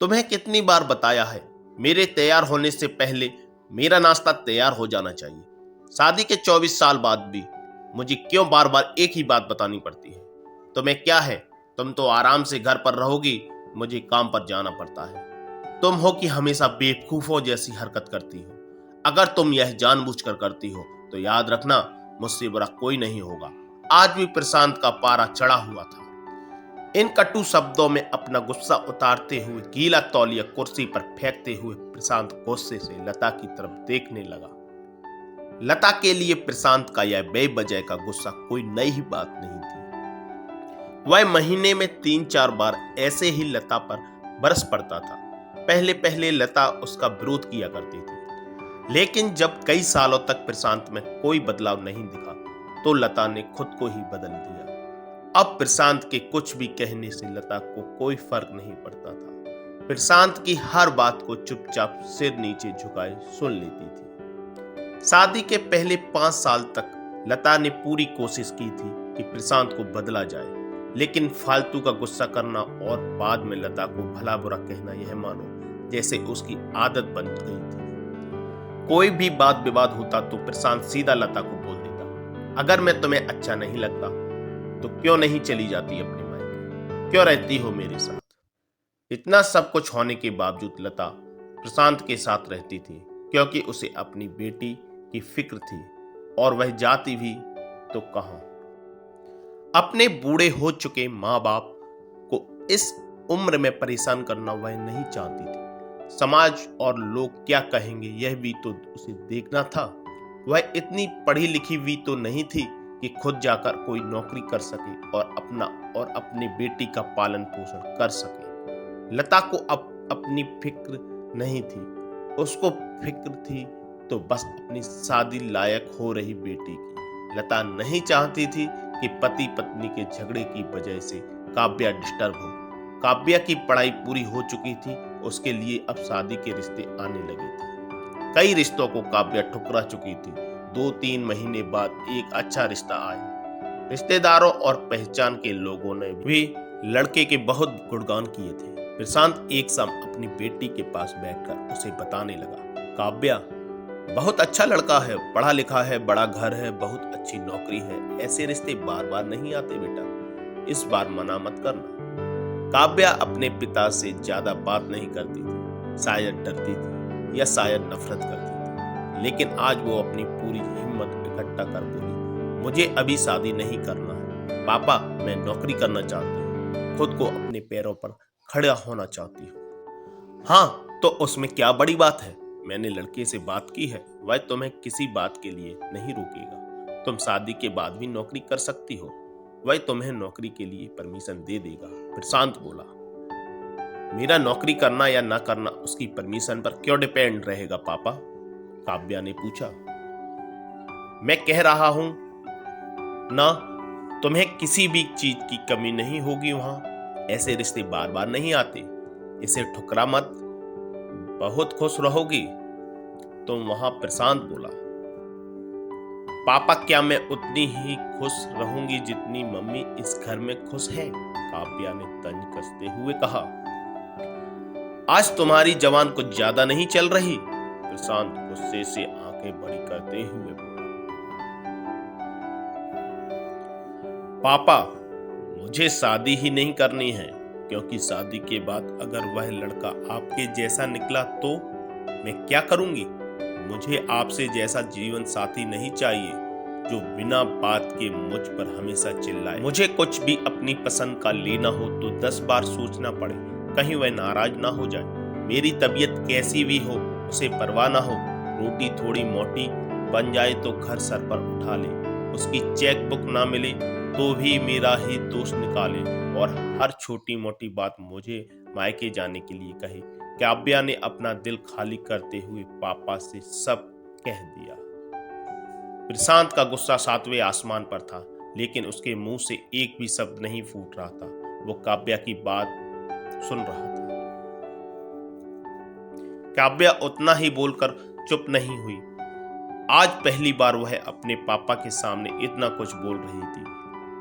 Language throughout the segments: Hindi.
तुम्हें कितनी बार बताया है, मेरे तैयार होने से पहले मेरा नाश्ता तैयार हो जाना चाहिए। शादी के 24 साल बाद भी मुझे क्यों बार बार एक ही बात बतानी पड़ती है? तुम्हें क्या है, तुम तो आराम से घर पर रहोगी, मुझे काम पर जाना पड़ता है। तुम हो कि हमेशा बेवकूफों जैसी हरकत करती हो। अगर तुम यह जानबूझकर करती हो तो याद रखना, मुझसे बुरा कोई नहीं होगा। आज भी प्रशांत का पारा चढ़ा हुआ था। इन कटु शब्दों में अपना गुस्सा उतारते हुए गीला तौलिया कुर्सी पर फेंकते हुए प्रशांत गुस्से से लता की तरफ देखने लगा। लता के लिए प्रशांत का यह बेवजह का गुस्सा कोई नई बात नहीं थी। वह महीने में 3-4 बार ऐसे ही लता पर बरस पड़ता था। पहले पहले लता उसका विरोध किया करती थी, लेकिन जब कई सालों तक प्रशांत में कोई बदलाव नहीं दिखा तो लता ने खुद को ही बदल दिया। अब प्रशांत के कुछ भी कहने से लता को कोई फर्क नहीं पड़ता था। प्रशांत की हर बात को चुपचाप सिर नीचे झुकाए सुन लेती थी। शादी के पहले 5 साल तक लता ने पूरी कोशिश की थी कि प्रशांत को बदला जाए, लेकिन फालतू का गुस्सा करना और बाद में लता को भला बुरा कहना, यह मानो जैसे उसकी आदत बन गई थी। कोई भी बात विवाद होता तो प्रशांत सीधा लता को बोल देता, अगर मैं तुम्हें अच्छा नहीं लगता तो क्यों नहीं चली जाती अपने मायके, क्यों रहती हो मेरे साथ? इतना सब कुछ होने के बावजूद लता प्रशांत के साथ रहती थी, क्योंकि उसे अपनी बेटी की फिक्र थी, और वह जाती भी तो कहां। अपने बूढ़े हो चुके माँ बाप को इस उम्र में परेशान करना वह नहीं चाहती थी। समाज और लोग क्या कहेंगे, यह भी तो उसे देखना था। वह इतनी पढ़ी लिखी भी तो नहीं थी कि खुद जाकर कोई नौकरी कर सके और अपना और अपनी बेटी का पालन पोषण कर सके। लता को अब अपनी फिक्र नहीं थी, उसको फिक्र थी तो बस अपनी शादी लायक हो रही बेटी की। लता नहीं चाहती थी कि पति पत्नी के झगड़े की वजह से काव्या डिस्टर्ब हो। काव्या की पढ़ाई पूरी हो चुकी थी, उसके लिए अब शादी के रिश्ते आने लगे थे। कई रिश्तों को काव्या ठुकरा चुकी थी। 2-3 महीने बाद एक अच्छा रिश्ता आया। रिश्तेदारों और पहचान के लोगों ने भी लड़के के बहुत गुणगान किए थे। प्रशांत एक शाम अपनी बेटी के पास बैठकर उसे बताने लगा, काव्या बहुत अच्छा लड़का है, पढ़ा लिखा है, बड़ा घर है, बहुत अच्छी नौकरी है। ऐसे रिश्ते बार बार नहीं आते बेटा, इस बार मना मत करना। काव्या अपने पिता से ज्यादा बात नहीं करती थी, शायद डरती थी या शायद नफरत करती थी, लेकिन आज वो अपनी पूरी हिम्मत इकट्ठा कर बोली, मुझे अभी शादी नहीं करना है पापा, मैं नौकरी करना चाहती हूँ, खुद को अपने पैरों पर खड़ा होना चाहती हूँ। हाँ तो उसमें क्या बड़ी बात है, मैंने लड़के से बात की है, वह तुम्हें किसी बात के लिए नहीं रोकेगा। तुम शादी के बाद भी नौकरी कर सकती हो, वह तुम्हें नौकरी के लिए परमिशन दे देगा। प्रशांत बोला, मेरा नौकरी करना या ना करना उसकी परमिशन पर क्यों डिपेंड रहेगा पापा? काव्या ने पूछा। मैं कह रहा हूं ना, तुम्हें किसी भी चीज की कमी नहीं होगी वहां। ऐसे रिश्ते बार बार नहीं आते, इसे ठुकरा मत, बहुत खुश रहोगी तुम वहां। प्रशांत बोला, पापा क्या मैं उतनी ही खुश रहूंगी जितनी मम्मी इस घर में खुश हैं? काव्या ने तंज कसते हुए कहा। आज तुम्हारी जवान कुछ ज्यादा नहीं चल रही? प्रशांत गुस्से से आंखें बड़ी करते हुए बोला, पापा मुझे शादी ही नहीं करनी है, क्योंकि शादी के बाद अगर वह लड़का आपके जैसा निकला तो मैं क्या करूंगी? मुझे आपसे जैसा जीवन साथी नहीं चाहिए जो बिना बात के मुझ पर हमेशा चिल्लाए। मुझे कुछ भी अपनी पसंद का लेना हो तो 10 बार सोचना पड़े, कहीं वह नाराज ना हो जाए। मेरी तबीयत कैसी भी हो उसे परवाह ना हो, रोटी थोड़ी मोटी बन जाए तो घर सर पर उठा ले, उसकी चेक बुक ना मिले तो भी मेरा ही दोष निकाले, और हर छोटी मोटी बात मुझे मायके जाने के लिए कहे। काव्या ने अपना दिल खाली करते हुए पापा से सब कह दिया। प्रशांत का गुस्सा 7वें आसमान पर था, लेकिन उसके मुंह से एक भी शब्द नहीं फूट रहा था। वो काव्या की बात सुन रहा था। काव्या उतना ही बोलकर चुप नहीं हुई। आज पहली बार वह अपने पापा के सामने इतना कुछ बोल रही थी।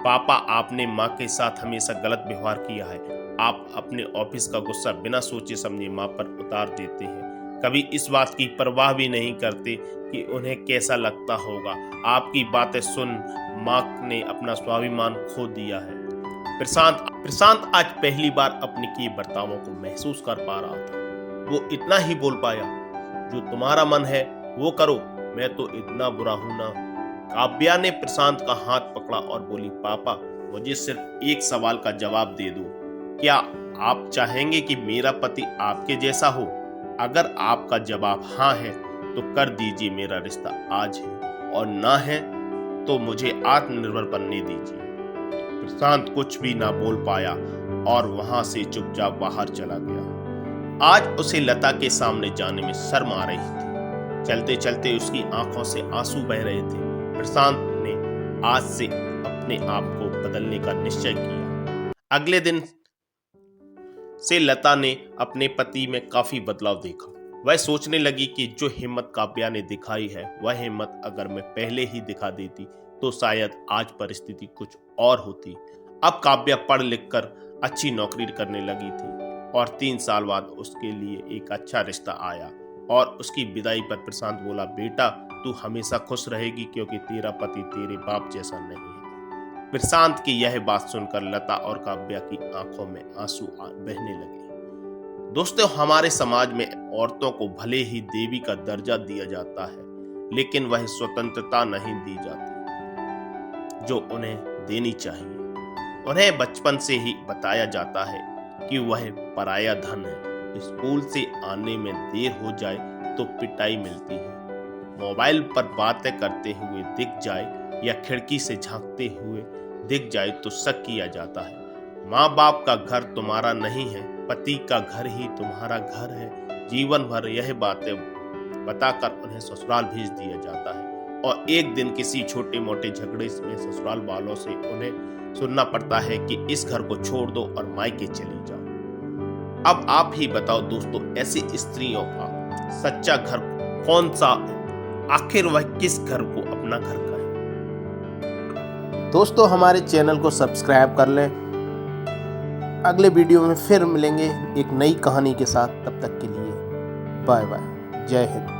पापा, आपने माँ के साथ हमेशा गलत व्यवहार किया है, आप अपने ऑफिस का गुस्सा बिना सोचे समझे माँ पर उतार देते हैं। कभी इस बात की परवाह भी नहीं करते कि उन्हें कैसा लगता होगा। आपकी बातें सुन माँ ने अपना स्वाभिमान खो दिया है। प्रशांत आज पहली बार अपने किए बर्तावों को महसूस कर पा रहा था। वो इतना ही बोल पाया, जो तुम्हारा मन है वो करो, मैं तो इतना बुरा हूं ना। काव्या ने प्रशांत का हाथ पकड़ा और बोली, पापा मुझे सिर्फ एक सवाल का जवाब दे दो। क्या आप चाहेंगे कि मेरा पति आपके जैसा हो? अगर आपका जवाब हाँ है तो कर दीजिए मेरा रिश्ता आज है, और ना है तो मुझे आत्मनिर्भर बनने दीजिए। प्रशांत कुछ भी ना बोल पाया और वहां से चुपचाप बाहर चला गया। आज उसे लता के सामने जाने में शर्म आ रही थी। चलते चलते उसकी आंखों से आंसू बह रहे थे। प्रशांत ने आज से अपने आप को बदलने का निश्चय किया। अगले दिन से लता ने अपने पति में काफी बदलाव देखा। वह सोचने लगी कि जो हिम्मत काव्या ने दिखाई है, वह हिम्मत अगर मैं पहले ही दिखा देती तो शायद आज परिस्थिति कुछ और होती। अब काव्या पढ़ लिख कर अच्छी नौकरी करने लगी थी और 3 साल बाद उसके लिए एक अच्छा रिश्ता आया। और उसकी विदाई पर प्रशांत बोला, बेटा तू हमेशा खुश रहेगी क्योंकि तेरा पति तेरे बाप जैसा नहीं है। प्रशांत की यह बात सुनकर लता और काव्या की आंखों में आंसू बहने लगे। दोस्तों, हमारे समाज में औरतों को भले ही देवी का दर्जा दिया जाता है, लेकिन वह स्वतंत्रता नहीं दी जाती जो उन्हें देनी चाहिए। उन्हें बचपन से ही बताया जाता है कि वह पराया धन है। स्कूल से आने में देर हो जाए तो पिटाई मिलती है। मोबाइल पर बातें करते हुए दिख जाए या खिड़की से झांकते हुए दिख जाए तो शक किया जाता है। माँ बाप का घर तुम्हारा नहीं है, पति का घर ही तुम्हारा घर है। जीवन भर यह बातें बताकर उन्हें ससुराल भेज दिया जाता है और एक दिन किसी छोटे मोटे झगड़े में ससुराल वालों से उन्हें सुनना पड़ता है कि इस घर को छोड़ दो और मायके चली जाओ। अब आप ही बताओ दोस्तों, ऐसी स्त्रियों का सच्चा घर कौन सा? आखिर वह किस घर को अपना घर कहे? दोस्तों, हमारे चैनल को सब्सक्राइब कर लें। अगले वीडियो में फिर मिलेंगे एक नई कहानी के साथ। तब तक के लिए बाय बाय। जय हिंद।